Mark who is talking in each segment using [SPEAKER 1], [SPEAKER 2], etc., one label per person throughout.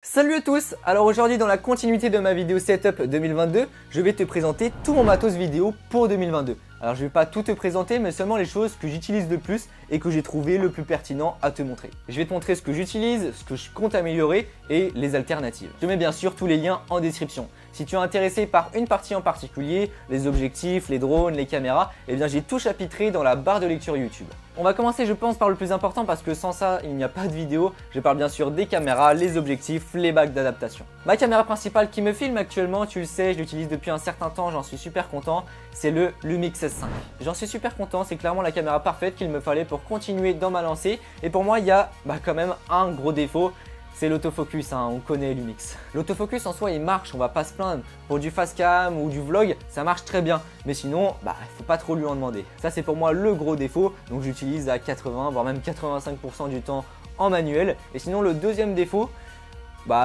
[SPEAKER 1] Salut à tous. Alors aujourd'hui, dans la continuité de ma vidéo setup 2022, je vais te présenter tout mon matos vidéo pour 2022. Alors je ne vais pas tout te présenter, mais seulement les choses que j'utilise le plus et que j'ai trouvé le plus pertinent à te montrer. Je vais te montrer ce que j'utilise, ce que je compte améliorer et les alternatives. Je mets bien sûr tous les liens en description. Si tu es intéressé par une partie en particulier, les objectifs, les drones, les caméras, eh bien j'ai tout chapitré dans la barre de lecture YouTube. On va commencer je pense par le plus important parce que sans ça il n'y a pas de vidéo. Je parle bien sûr des caméras, les objectifs, les bacs d'adaptation. Ma caméra principale qui me filme actuellement, tu le sais, je l'utilise depuis un certain temps, j'en suis super content, c'est le Lumix S5. J'en suis super content, c'est clairement la caméra parfaite qu'il me fallait pour continuer dans ma lancée. Et pour moi il y a quand même un gros défaut. C'est l'autofocus, on connaît Lumix. L'autofocus en soi il marche, on va pas se plaindre. Pour du fast cam ou du vlog, ça marche très bien. Mais sinon, faut pas trop lui en demander. Ça c'est pour moi le gros défaut, donc j'utilise à 80 voire même 85% du temps en manuel. Et sinon le deuxième défaut,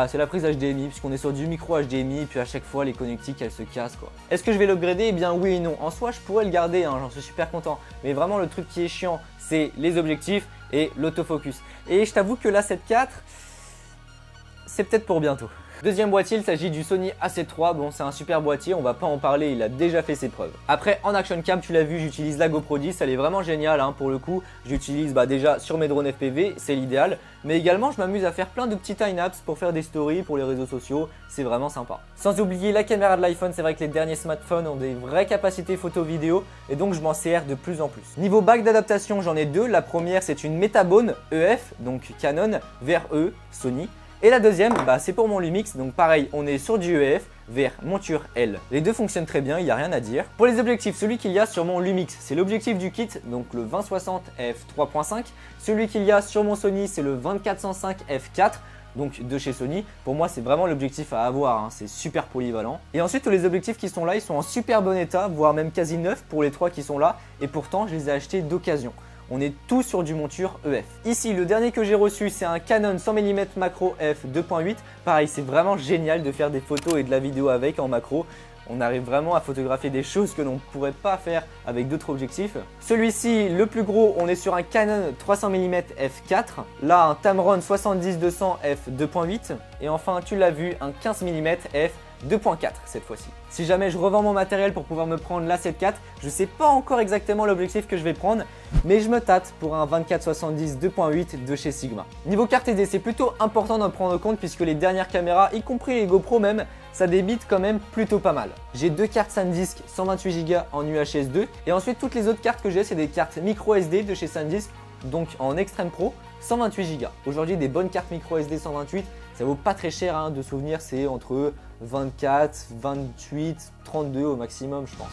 [SPEAKER 1] c'est la prise HDMI, puisqu'on est sur du micro HDMI et puis à chaque fois les connectiques elles se cassent quoi. Est-ce que je vais l'upgrader? Eh bien oui et non. En soi je pourrais le garder, j'en suis super content. Mais vraiment le truc qui est chiant, c'est les objectifs et l'autofocus. Et je t'avoue que la 7 IV, c'est peut-être pour bientôt. Deuxième boîtier, il s'agit du Sony A7 III. Bon, c'est un super boîtier, on va pas en parler, il a déjà fait ses preuves. Après, en action cam, tu l'as vu, j'utilise la GoPro 10, elle est vraiment géniale pour le coup. J'utilise déjà sur mes drones FPV, c'est l'idéal. Mais également, je m'amuse à faire plein de petits time-lapse pour faire des stories pour les réseaux sociaux, c'est vraiment sympa. Sans oublier la caméra de l'iPhone, c'est vrai que les derniers smartphones ont des vraies capacités photo-vidéo et donc je m'en sers de plus en plus. Niveau bac d'adaptation, j'en ai deux. La première, c'est une Metabone EF, donc Canon, vers E, Sony. Et la deuxième, c'est pour mon Lumix, donc pareil, on est sur du EF vers monture L. Les deux fonctionnent très bien, il n'y a rien à dire. Pour les objectifs, celui qu'il y a sur mon Lumix, c'est l'objectif du kit, donc le 20-60 f3.5. Celui qu'il y a sur mon Sony, c'est le 24-105 f4. Donc de chez Sony, pour moi c'est vraiment l'objectif à avoir, c'est super polyvalent. Et ensuite tous les objectifs qui sont là, ils sont en super bon état, voire même quasi neufs pour les trois qui sont là. Et pourtant je les ai achetés d'occasion. On est tous sur du monture EF. Ici, le dernier que j'ai reçu, c'est un Canon 100 mm macro f 2.8. Pareil, c'est vraiment génial de faire des photos et de la vidéo avec en macro. On arrive vraiment à photographier des choses que l'on ne pourrait pas faire avec d'autres objectifs. Celui-ci, le plus gros, on est sur un Canon 300 mm f4. Là, un Tamron 70-200 f 2.8. Et enfin, tu l'as vu, un 15 mm f 2.4 cette fois-ci. Si jamais je revends mon matériel pour pouvoir me prendre la 7 IV, je ne sais pas encore exactement l'objectif que je vais prendre, mais je me tâte pour un 24-70 2.8 de chez Sigma. Niveau carte SD, c'est plutôt important d'en prendre compte puisque les dernières caméras, y compris les GoPro même, ça débite quand même plutôt pas mal. J'ai deux cartes SanDisk 128 Go en UHS 2 et ensuite toutes les autres cartes que j'ai, c'est des cartes micro SD de chez SanDisk, donc en Extreme Pro 128 Go. Aujourd'hui, des bonnes cartes micro SD 128, ça vaut pas très cher de souvenir, c'est entre 24, 28, 32 au maximum je pense.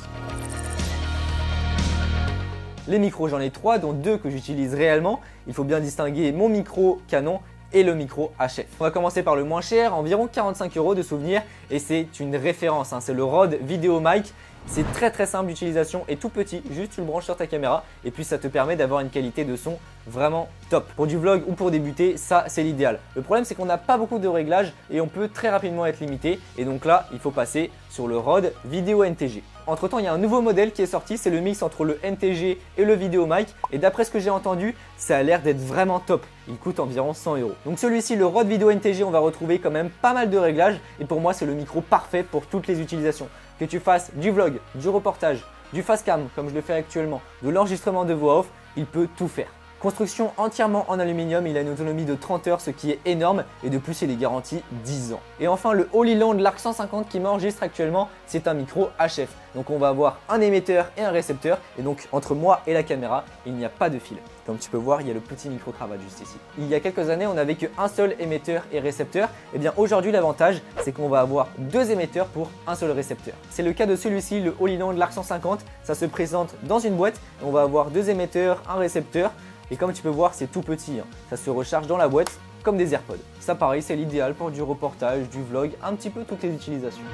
[SPEAKER 1] Les micros, j'en ai trois, dont deux que j'utilise réellement. Il faut bien distinguer mon micro Canon et le micro HF. On va commencer par le moins cher, environ 45 € de souvenir et c'est une référence, c'est le Rode VideoMic. C'est très simple d'utilisation et tout petit, juste tu le branches sur ta caméra et puis ça te permet d'avoir une qualité de son vraiment top. Pour du vlog ou pour débuter, ça c'est l'idéal. Le problème c'est qu'on n'a pas beaucoup de réglages et on peut très rapidement être limité et donc là il faut passer sur le Rode Video NTG. Entre temps il y a un nouveau modèle qui est sorti, c'est le mix entre le NTG et le VideoMic et d'après ce que j'ai entendu, ça a l'air d'être vraiment top. Il coûte environ 100 €. Donc celui-ci, le Rode Video NTG, on va retrouver quand même pas mal de réglages et pour moi c'est le micro parfait pour toutes les utilisations. Que tu fasses du vlog, du reportage, du fast cam comme je le fais actuellement, de l'enregistrement de voix off, il peut tout faire. Construction entièrement en aluminium, il a une autonomie de 30 heures, ce qui est énorme et de plus il est garanti 10 ans. Et enfin le Holyland l'Arc 150 qui m'enregistre actuellement, c'est un micro HF. Donc on va avoir un émetteur et un récepteur et donc entre moi et la caméra, il n'y a pas de fil. Comme tu peux voir, il y a le petit micro-cravate juste ici. Il y a quelques années, on n'avait qu'un seul émetteur et récepteur. Et bien aujourd'hui, l'avantage, c'est qu'on va avoir deux émetteurs pour un seul récepteur. C'est le cas de celui-ci, le Holyland l'Arc 150. Ça se présente dans une boîte. On va avoir deux émetteurs, un récepteur. Et comme tu peux voir, c'est tout petit. Ça se recharge dans la boîte comme des AirPods. Ça pareil, c'est l'idéal pour du reportage, du vlog, un petit peu toutes les utilisations.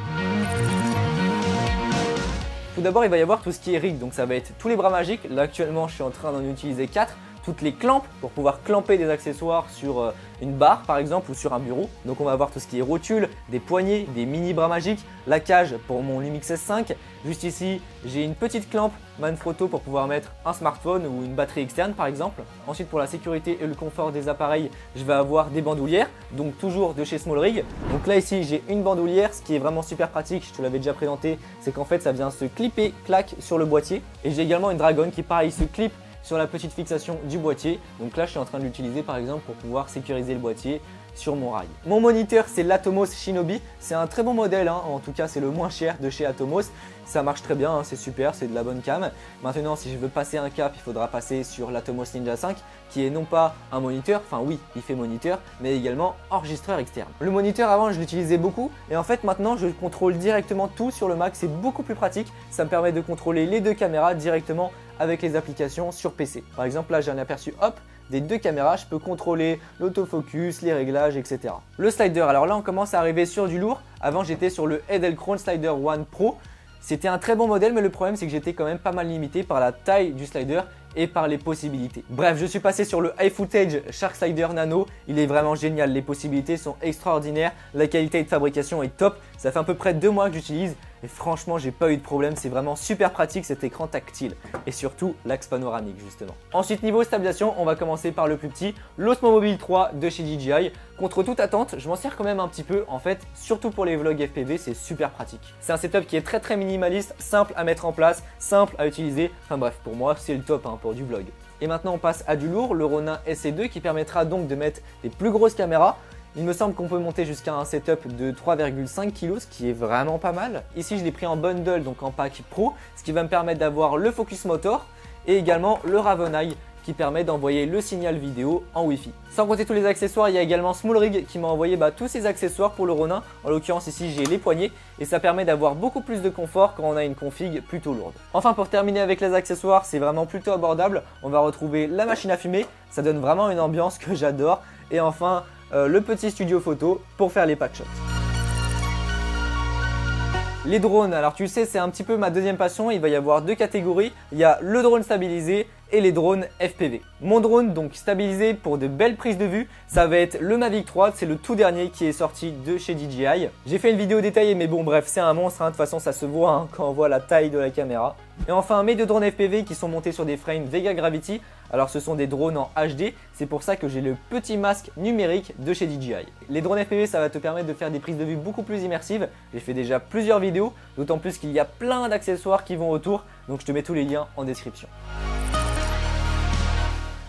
[SPEAKER 1] Tout d'abord, il va y avoir tout ce qui est rig, donc ça va être tous les bras magiques. Là actuellement, je suis en train d'en utiliser 4. toutes les clampes pour pouvoir clamper des accessoires sur une barre par exemple ou sur un bureau. Donc on va avoir tout ce qui est rotule, des poignées, des mini bras magiques, la cage pour mon Lumix S5. Juste ici, j'ai une petite clampe Manfrotto pour pouvoir mettre un smartphone ou une batterie externe par exemple. Ensuite pour la sécurité et le confort des appareils, je vais avoir des bandoulières, donc toujours de chez Small Rig. Donc là ici j'ai une bandoulière, ce qui est vraiment super pratique, je te l'avais déjà présenté, c'est qu'en fait ça vient se clipper, clac, sur le boîtier. Et j'ai également une Dragon qui pareil se clip sur la petite fixation du boîtier. Donc là je suis en train de l'utiliser par exemple pour pouvoir sécuriser le boîtier sur mon rail. Mon moniteur c'est l'Atomos Shinobi, c'est un très bon modèle, en tout cas c'est le moins cher de chez Atomos. Ça marche très bien, c'est super, c'est de la bonne cam. Maintenant si je veux passer un cap, il faudra passer sur l'Atomos Ninja 5 qui est non pas un moniteur, enfin oui il fait moniteur, mais également enregistreur externe. Le moniteur avant je l'utilisais beaucoup et en fait maintenant je contrôle directement tout sur le Mac, c'est beaucoup plus pratique. Ça me permet de contrôler les deux caméras directement avec les applications sur PC. Par exemple là j'ai un aperçu hop des deux caméras, je peux contrôler l'autofocus, les réglages, etc. Le slider, alors là on commence à arriver sur du lourd. Avant j'étais sur le Edelkrone Slider One Pro. C'était un très bon modèle mais le problème c'est que j'étais quand même pas mal limité par la taille du slider et par les possibilités. Bref, je suis passé sur le iFootage Shark Slider Nano. Il est vraiment génial, les possibilités sont extraordinaires, la qualité de fabrication est top. Ça fait à peu près 2 mois que j'utilise et franchement j'ai pas eu de problème, c'est vraiment super pratique cet écran tactile et surtout l'axe panoramique justement. Ensuite niveau stabilisation, on va commencer par le plus petit, l'Osmo Mobile 3 de chez DJI. Contre toute attente, je m'en sers quand même un petit peu en fait, surtout pour les vlogs FPV, c'est super pratique. C'est un setup qui est très minimaliste, simple à mettre en place, simple à utiliser, enfin bref pour moi c'est le top pour du vlog. Et maintenant on passe à du lourd, le Ronin SE2 qui permettra donc de mettre des plus grosses caméras. Il me semble qu'on peut monter jusqu'à un setup de 3,5 kg, ce qui est vraiment pas mal. Ici je l'ai pris en bundle, donc en pack pro, ce qui va me permettre d'avoir le focus motor et également le Raveneye qui permet d'envoyer le signal vidéo en Wi-Fi. Sans compter tous les accessoires, il y a également Small Rig qui m'a envoyé tous ces accessoires pour le Ronin. En l'occurrence ici j'ai les poignées et ça permet d'avoir beaucoup plus de confort quand on a une config plutôt lourde. Enfin pour terminer avec les accessoires, c'est vraiment plutôt abordable. On va retrouver la machine à fumer, ça donne vraiment une ambiance que j'adore. Et enfin le petit studio photo pour faire les packshots. Les drones, alors tu le sais c'est un petit peu ma deuxième passion, il va y avoir 2 catégories, il y a le drone stabilisé et les drones FPV. Mon drone donc stabilisé pour de belles prises de vue, ça va être le Mavic 3, c'est le tout dernier qui est sorti de chez DJI. J'ai fait une vidéo détaillée mais bon bref c'est un monstre, de toute façon ça se voit quand on voit la taille de la caméra. Et enfin mes 2 drones FPV qui sont montés sur des frames Vega Gravity, alors ce sont des drones en HD, c'est pour ça que j'ai le petit masque numérique de chez DJI. Les drones FPV ça va te permettre de faire des prises de vue beaucoup plus immersives, j'ai fait déjà plusieurs vidéos, d'autant plus qu'il y a plein d'accessoires qui vont autour, donc je te mets tous les liens en description.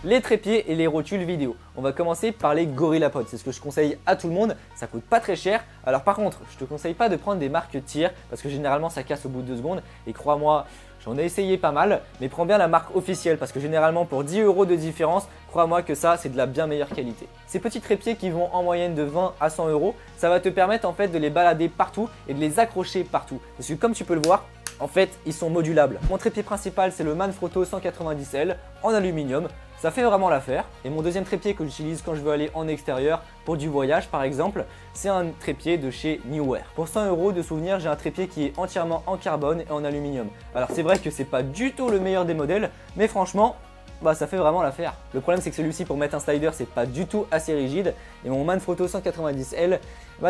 [SPEAKER 1] Les trépieds et les rotules vidéo. On va commencer par les GorillaPod, c'est ce que je conseille à tout le monde, ça coûte pas très cher. Alors par contre, je te conseille pas de prendre des marques tir parce que généralement ça casse au bout de 2 secondes et crois-moi, j'en ai essayé pas mal, mais prends bien la marque officielle parce que généralement pour 10 € de différence, crois-moi que ça c'est de la bien meilleure qualité. Ces petits trépieds qui vont en moyenne de 20 à 100 €, ça va te permettre en fait de les balader partout et de les accrocher partout. Parce que comme tu peux le voir, en fait ils sont modulables. Mon trépied principal c'est le Manfrotto 190L en aluminium. Ça fait vraiment l'affaire. Et mon deuxième trépied que j'utilise quand je veux aller en extérieur pour du voyage par exemple, c'est un trépied de chez Neewer. Pour 100 € de souvenir, j'ai un trépied qui est entièrement en carbone et en aluminium. Alors c'est vrai que c'est pas du tout le meilleur des modèles, mais franchement, ça fait vraiment l'affaire. Le problème c'est que celui-ci pour mettre un slider c'est pas du tout assez rigide et mon Manfrotto 190L,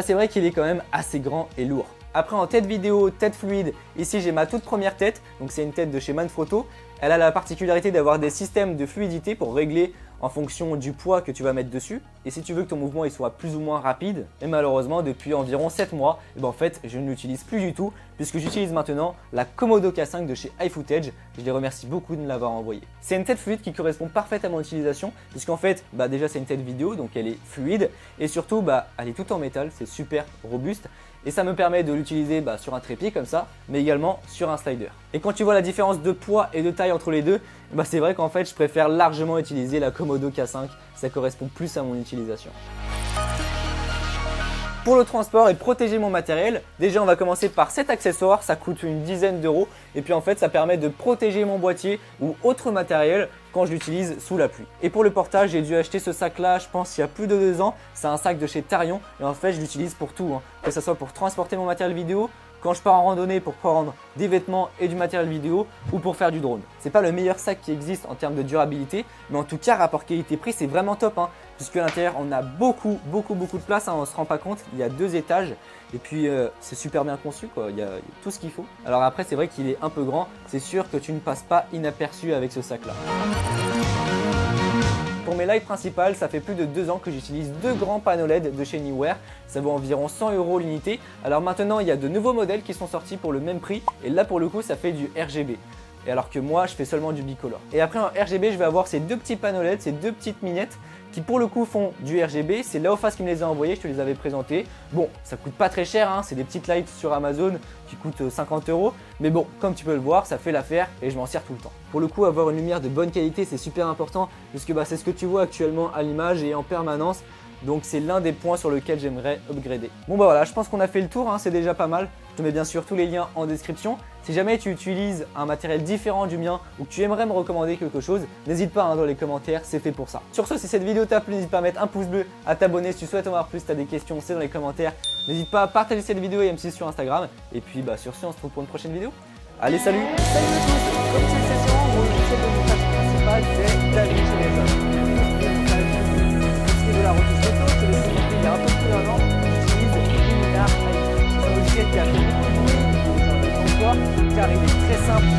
[SPEAKER 1] c'est vrai qu'il est quand même assez grand et lourd. Après en tête vidéo, tête fluide, ici j'ai ma toute première tête, donc c'est une tête de chez Manfrotto. Elle a la particularité d'avoir des systèmes de fluidité pour régler en fonction du poids que tu vas mettre dessus. Et si tu veux que ton mouvement il soit plus ou moins rapide, et malheureusement depuis environ 7 mois, en fait je ne l'utilise plus du tout puisque j'utilise maintenant la Komodo K5 de chez iFootage. Je les remercie beaucoup de me l'avoir envoyé. C'est une tête fluide qui correspond parfaitement à mon utilisation puisqu'en fait déjà c'est une tête vidéo donc elle est fluide et surtout elle est toute en métal, c'est super robuste. Et ça me permet de l'utiliser sur un trépied comme ça, mais également sur un slider. Et quand tu vois la différence de poids et de taille entre les deux, c'est vrai qu'en fait je préfère largement utiliser la Komodo K5, ça correspond plus à mon utilisation. Pour le transport et protéger mon matériel, déjà on va commencer par cet accessoire, ça coûte une dizaine d'euros et puis en fait ça permet de protéger mon boîtier ou autre matériel quand je l'utilise sous la pluie. Et pour le portage, j'ai dû acheter ce sac là, je pense il y a plus de 2 ans. C'est un sac de chez Tarion et en fait je l'utilise pour tout, hein. Que ce soit pour transporter mon matériel vidéo, quand je pars en randonnée pour prendre des vêtements et du matériel vidéo ou pour faire du drone. C'est pas le meilleur sac qui existe en termes de durabilité, mais en tout cas rapport qualité-prix c'est vraiment top, hein, puisque à l'intérieur on a beaucoup de place, hein, on se rend pas compte, il y a 2 étages et puis c'est super bien conçu quoi, il y a tout ce qu'il faut. Alors après c'est vrai qu'il est un peu grand, c'est sûr que tu ne passes pas inaperçu avec ce sac là. Pour mes lights principales, ça fait plus de 2 ans que j'utilise 2 grands panneaux LED de chez Neewer. Ça vaut environ 100 € l'unité. Alors maintenant, il y a de nouveaux modèles qui sont sortis pour le même prix. Et là, pour le coup, ça fait du RGB. Et alors que moi, je fais seulement du bicolore. Et après, en RGB, je vais avoir ces 2 petits panneaux LED, ces 2 petites mignettes qui pour le coup font du RGB. C'est Laofast qui me les a envoyés, je te les avais présentés. Bon, ça coûte pas très cher, hein, c'est des petites lights sur Amazon qui coûtent 50 €. Mais bon, comme tu peux le voir, ça fait l'affaire et je m'en sers tout le temps. Pour le coup, avoir une lumière de bonne qualité, c'est super important puisque c'est ce que tu vois actuellement à l'image et en permanence. Donc c'est l'un des points sur lequel j'aimerais upgrader. Bon bah voilà, je pense qu'on a fait le tour, hein, c'est déjà pas mal. Je te mets bien sûr tous les liens en description. Si jamais tu utilises un matériel différent du mien ou que tu aimerais me recommander quelque chose, n'hésite pas, hein, dans les commentaires, c'est fait pour ça. Sur ce, si cette vidéo t'a plu, n'hésite pas à mettre un pouce bleu, à t'abonner si tu souhaites en voir plus, si tu as des questions, c'est dans les commentaires. N'hésite pas à partager cette vidéo et à me suivre sur Instagram. Et puis sur ce, on se retrouve pour une prochaine vidéo. Allez, salut! Salut à tous! Comme cette session, mon montage principal, c'est David chez les hommes. De la retouche photo, je te l'ai dit il y a un peu plus d'un an, j'utilise Luminar AI. C'est un logiciel qui a fait beaucoup de bruit, car il est très simple.